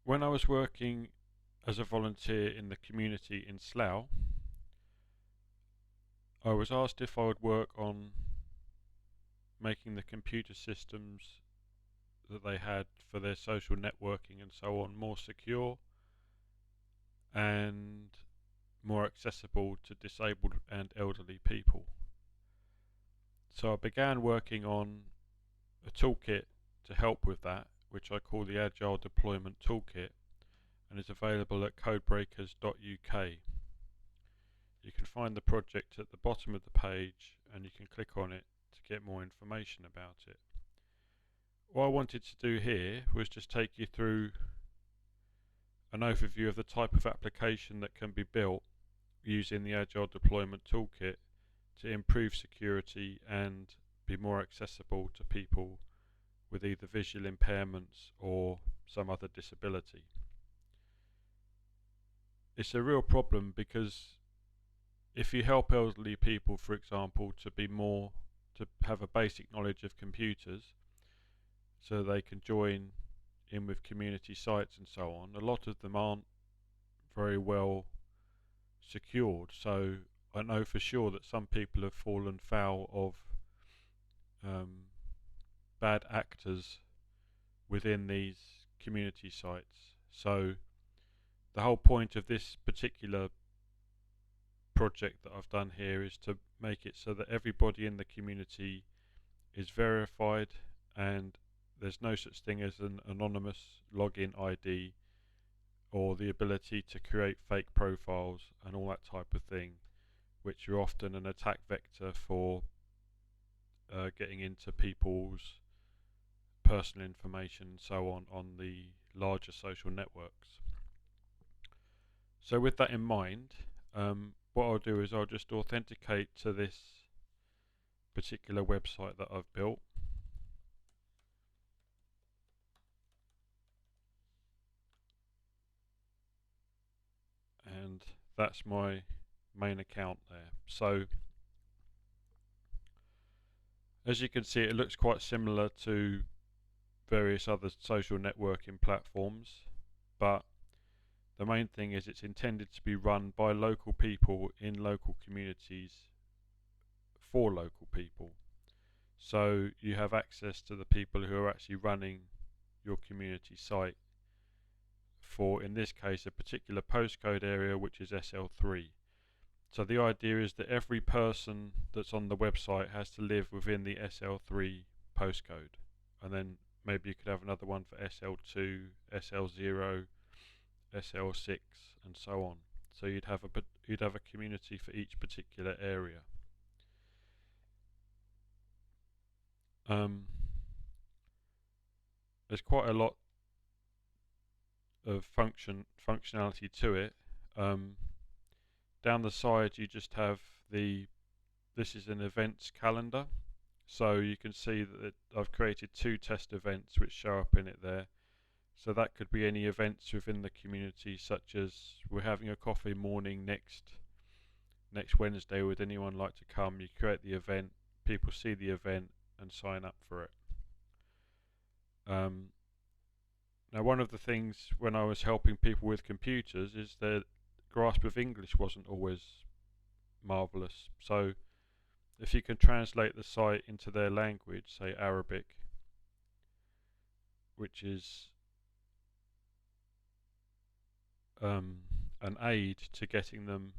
When I was working as a volunteer in the community in Slough, I was asked if I would work on making the computer systems that they had for their social networking and so on more secure and more accessible to disabled and elderly people. So I began working on a toolkit to help with that, which I call the Agile Deployment Toolkit, and is available at codebreakers.uk. You can find the project at the bottom of the page and you can click on it to get more information about it. What I wanted to do here was just take you through an overview of the type of application that can be built using the Agile Deployment Toolkit to improve security and be more accessible to people with either visual impairments or some other disability. It's a real problem because if you help elderly people, for example, to have a basic knowledge of computers so they can join in with community sites and so on, a lot of them aren't very well secured. So I know for sure that some people have fallen foul of bad actors within these community sites. So the whole point of this particular project that I've done here is to make it so that everybody in the community is verified and there's no such thing as an anonymous login ID or the ability to create fake profiles and all that type of thing, which are often an attack vector for getting into people's personal information and so on the larger social networks. So with that in mind, what I'll do is I'll just authenticate to this particular website that I've built. And that's my main account there. So as you can see, it looks quite similar to various other social networking platforms, but the main thing is it's intended to be run by local people in local communities for local people. So you have access to the people who are actually running your community site for, in this case, a particular postcode area, which is SL3. So the idea is that every person that's on the website has to live within the SL3 postcode, and then maybe you could have another one for SL2, SL0, SL6, and so on. So you'd have a community for each particular area. There's quite a lot of functionality to it. Down the side you just have this is an events calendar, so you can see that I've created 2 test events which show up in it there. So that could be any events within the community, such as we're having a coffee morning next Wednesday, would anyone like to come? You create the event, people see the event and sign up for it. Now one of the things when I was helping people with computers is their grasp of English wasn't always marvellous. So if you can translate the site into their language, say Arabic, which is an aid to getting them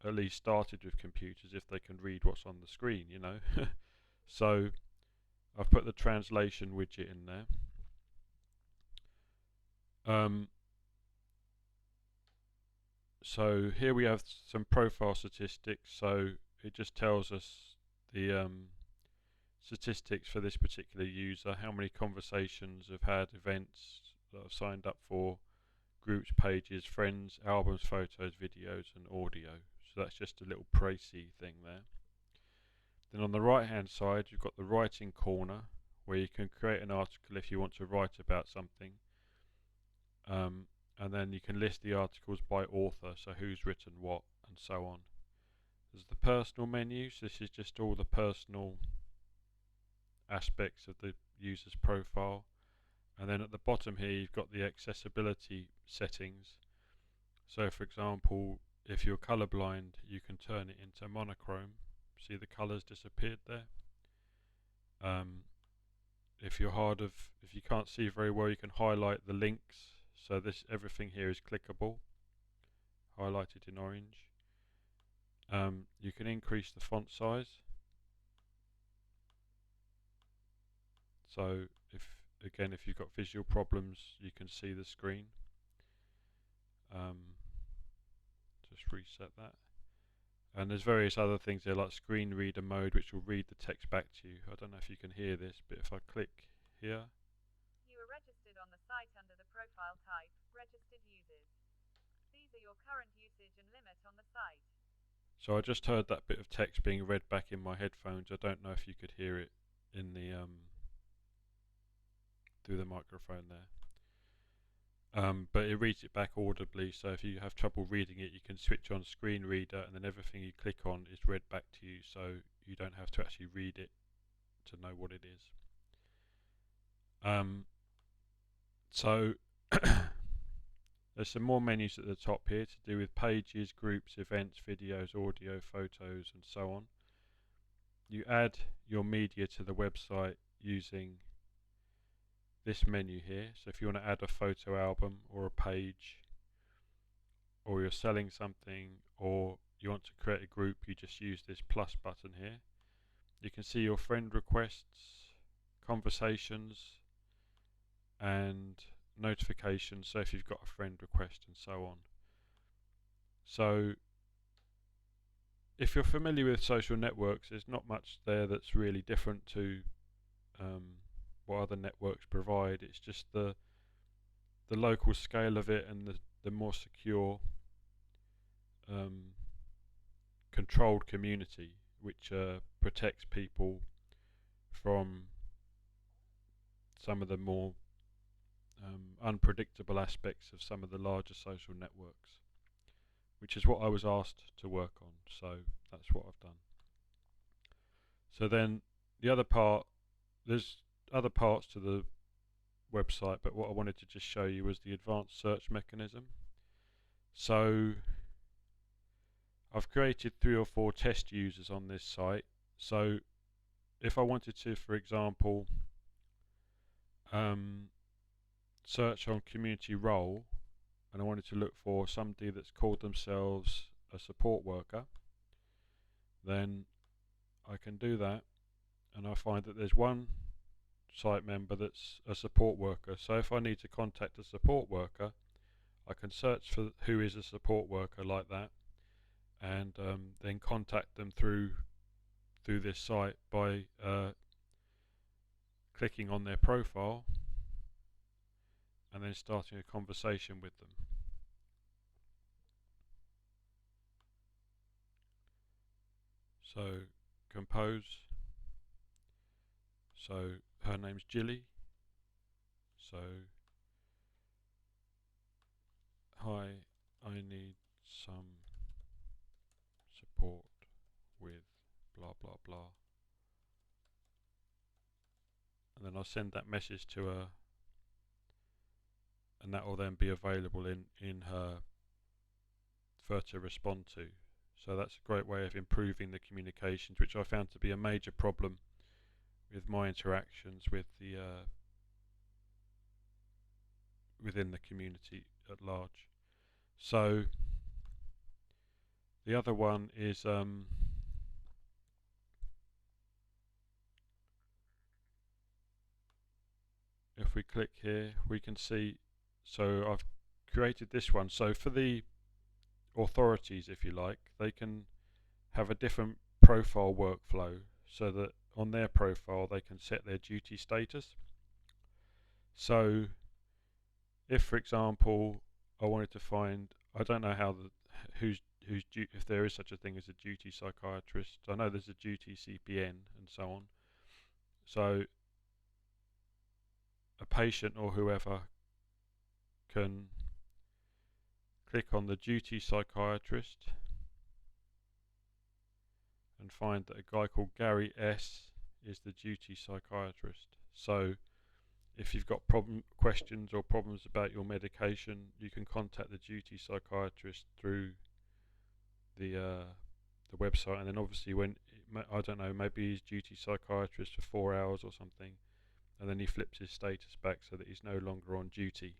at least started with computers if they can read what's on the screen, you know. So I've put the translation widget in there. So here we have some profile statistics, so it just tells us the statistics for this particular user, how many conversations have had, events that I've signed up for, groups, pages, friends, albums, photos, videos and audio. So that's just a little précis thing there. Then on the right hand side you've got the writing corner where you can create an article if you want to write about something, and then you can list the articles by author, so who's written what and so on. There's the personal menu, so this is just all the personal aspects of the user's profile, And then at the bottom here you've got the accessibility settings. So for example, if you're colorblind, you can turn it into monochrome. See the colors disappeared there. If you can't see very well, you can highlight the links. So everything here is clickable, highlighted in orange. You can increase the font size. So if you've got visual problems, you can see the screen. Just reset that. And there's various other things there, like screen reader mode, which will read the text back to you. I don't know if you can hear this, but if I click here. You are registered on the site under the profile type, registered users. These are your current usage and limit on the site. So I just heard that bit of text being read back in my headphones. I don't know if you could hear it in the through the microphone there. But it reads it back audibly, so if you have trouble reading it, you can switch on screen reader and then everything you click on is read back to you, so you don't have to actually read it to know what it is. So there's some more menus at the top here to do with pages, groups, events, videos, audio, photos, and so on. You add your media to the website using this menu here. So if you want to add a photo album or a page, or you're selling something, or you want to create a group, you just use this plus button here. You can see your friend requests, conversations, and notifications, so if you've got a friend request and so on. So if you're familiar with social networks, there's not much there that's really different to what other networks provide. It's just the local scale of it and the more secure controlled community, which protects people from some of the more unpredictable aspects of some of the larger social networks, which is what I was asked to work on, so that's what I've done. So then the other part, there's other parts to the website, but what I wanted to just show you was the advanced search mechanism. So I've created 3 or 4 test users on this site. So if I wanted to, for example, search on community role, and I wanted to look for somebody that's called themselves a support worker, then I can do that, and I find that there's one site member that's a support worker. So if I need to contact a support worker, I can search for who is a support worker like that, and then contact them through this site by clicking on their profile and then starting a conversation with them. So compose. So her name's Jilly. So hi, I need some support with blah blah blah, and then I'll send that message to her, and that will then be available in her for her to respond to. So that's a great way of improving the communications, which I found to be a major problem with my interactions with the within the community at large. So the other one is if we click here, we can see, so I've created this one. So for the authorities, if you like, they can have a different profile workflow, so that on their profile they can set their duty status. So if, for example, I wanted to find, I don't know how if there is such a thing as a duty psychiatrist. I know there's a duty CPN and so on. So a patient or whoever can click on the duty psychiatrist and find that a guy called Gary S is the duty psychiatrist. So if you've got questions or problems about your medication, you can contact the duty psychiatrist through the website, and then obviously when I don't know, maybe he's duty psychiatrist for 4 hours or something, and then he flips his status back so that he's no longer on duty.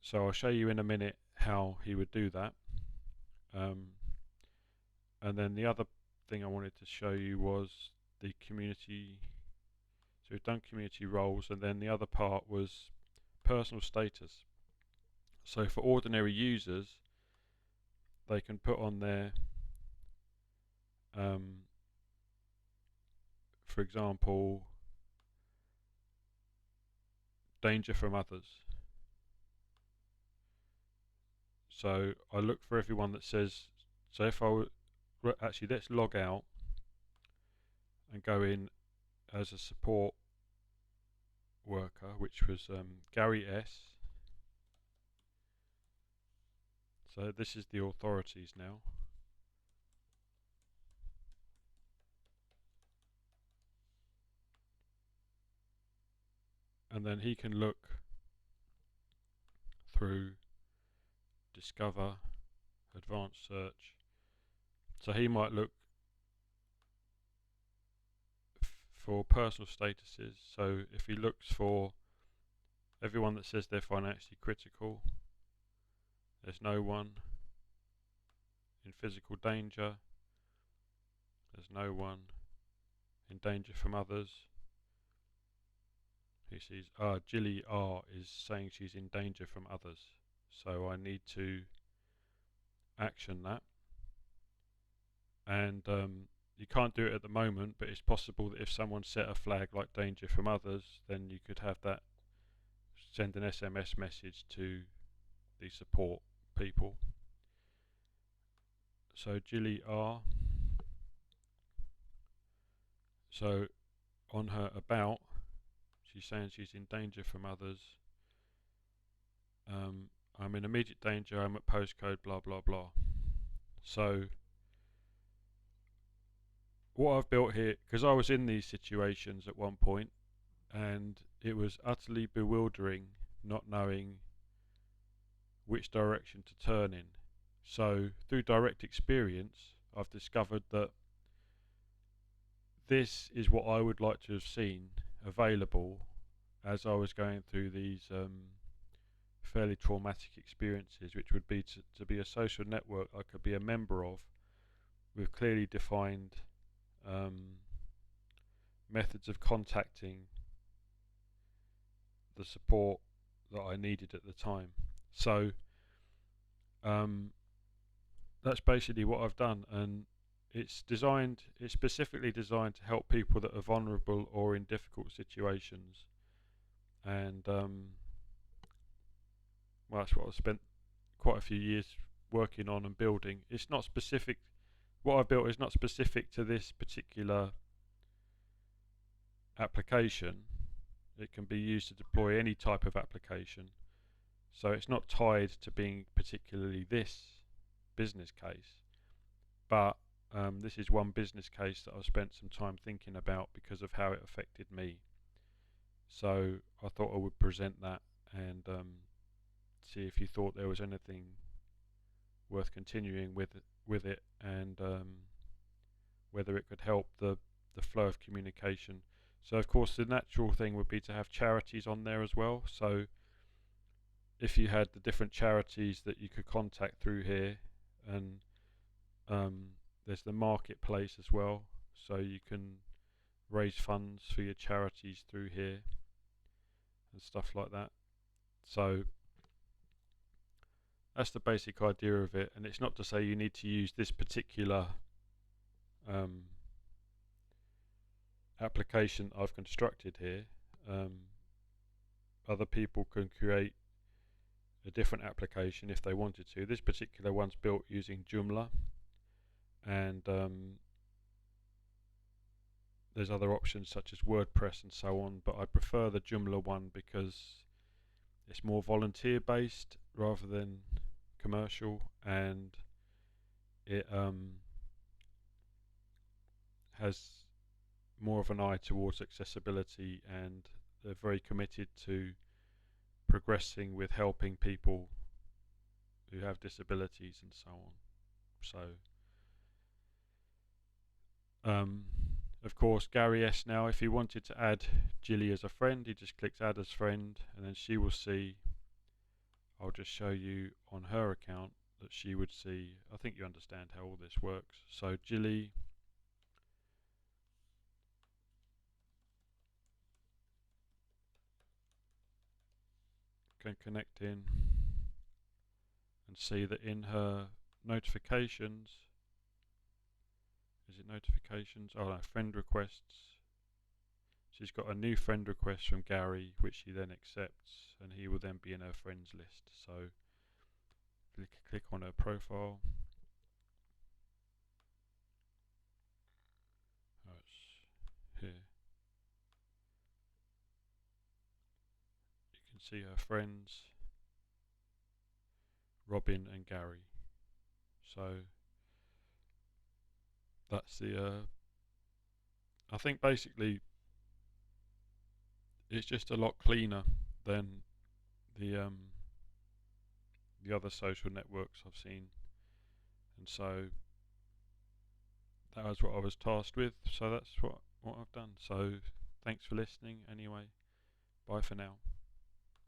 So I'll show you in a minute how he would do that. And then the other thing I wanted to show you was the community. So we've done community roles, and then the other part was personal status. So for ordinary users, they can put on their, for example, danger from others. So I look for everyone that says, so if I actually, let's log out and go in as a support worker, which was Gary S. So this is the authorities now. And then he can look through discover, advanced search. So he might look for personal statuses. So if he looks for everyone that says they're financially critical, there's no one. In physical danger, there's no one. In danger from others, he sees, Jilly R is saying she's in danger from others, so I need to action that. And you can't do it at the moment, but it's possible that if someone set a flag like danger from others, then you could have that send an SMS message to the support people. So Jilly R. So on her about, she's saying she's in danger from others. I'm in immediate danger, I'm at postcode blah blah blah. So what I've built here, because I was in these situations at one point, and it was utterly bewildering not knowing which direction to turn in. So through direct experience, I've discovered that this is what I would like to have seen available as I was going through these fairly traumatic experiences, which would be to be a social network I could be a member of with clearly defined methods of contacting the support that I needed at the time. So that's basically what I've done, and it's specifically designed to help people that are vulnerable or in difficult situations. And well, that's what I've spent quite a few years working on and building. It's not specific. What I've built is not specific to this particular application. It can be used to deploy any type of application. So it's not tied to being particularly this business case. But this is one business case that I've spent some time thinking about because of how it affected me. So I thought I would present that and see if you thought there was anything worth continuing with it, and whether it could help the flow of communication. So of course the natural thing would be to have charities on there as well. So if you had the different charities that you could contact through here, and there's the marketplace as well, so you can raise funds for your charities through here and stuff like that. So that's the basic idea of it, and it's not to say you need to use this particular application I've constructed here. Other people can create a different application if they wanted to. This particular one's built using Joomla, and there's other options such as WordPress and so on, but I prefer the Joomla one because it's more volunteer based rather than commercial, and it has more of an eye towards accessibility and they're very committed to progressing with helping people who have disabilities and so on. So, of course, Gary S. now, if he wanted to add Jilly as a friend, he just clicks add as friend, and then she will see. I'll just show you on her account that she would see. I think you understand how all this works. So Jilly can connect in and see that in her notifications, is it notifications? Oh no, friend requests. She's got a new friend request from Gary, which she then accepts, and he will then be in her friends list. So click on her profile. Oh, it's here. You can see her friends, Robin and Gary. So that's the. I think basically it's just a lot cleaner than the the other social networks I've seen, and so that was what I was tasked with. So that's what I've done. So thanks for listening. Anyway, bye for now.